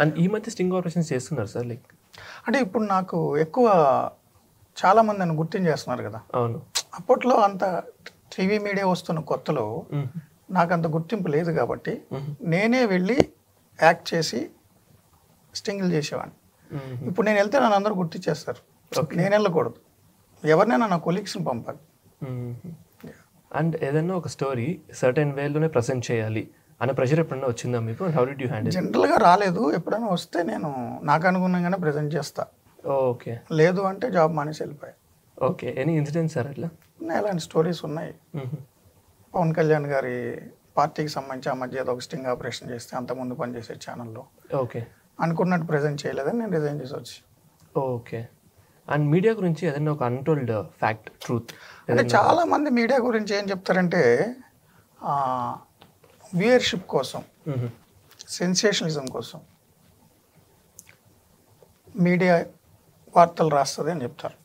And ఈ మధ్య sting operations చేస్తున్నారు సార్ లైక్ అంటే ఇప్పుడు నాకు ఎక్కువ చాలామంది నన్ను గుర్తించేస్తున్నారు కదా. అవును. అప్పట్లో అంత టీవీ మీడియా వస్తున్న కొత్తలో నాకు అంత గుర్తింపు లేదు కాబట్టి నేనే వెళ్ళి యాక్ట్ చేసి స్టింగ్లు చేసేవాడిని. ఇప్పుడు నేను వెళ్తే నన్ను అందరూ గుర్తించేస్తారు. నేను వెళ్ళకూడదు, ఎవరినైనా నా కొలీగ్స్ని పంపాలి. అండ్ ఏదైనా ఒక స్టోరీ సర్టెన్ వేలోనే ప్రజెంట్ చేయాలి అనే ప్రెషర్ ఎప్పుడైనా వచ్చిందా మీకు? How did you handle? జనరల్గా రాలేదు. ఎప్పుడైనా వస్తే నేను నాకు అనుగుణంగానే ప్రజెంట్ చేస్తా. ఓకే. లేదు అంటే జాబ్ మానేసి వెళ్ళిపోయా. ఓకే. ఎనీ ఇన్సిడెంట్స్ సార్ అట్లా? ఇలాంటి స్టోరీస్ ఉన్నాయి. పవన్ కళ్యాణ్ గారి పార్టీకి సంబంధించి ఆ మధ్య ఏదో ఒక స్టింగ్ ఆపరేషన్ చేస్తే అంతకుముందు పనిచేసే ఛానల్లో ఓకే అనుకున్నట్టు ప్రజెంట్ చేయలేదని నేను రిజైన్ చేసి వచ్చి. ఓకే. అండ్ మీడియా గురించి ఏదైనా ఒక అన్టోల్డ్ ఫ్యాక్ట్, ట్రూత్? అంటే చాలామంది మీడియా గురించి ఏం చెప్తారంటే వ్యూయర్షిప్ కోసం, సెన్సేషనలిజం కోసం మీడియా వార్తలు రాస్తుంది అని చెప్తారు.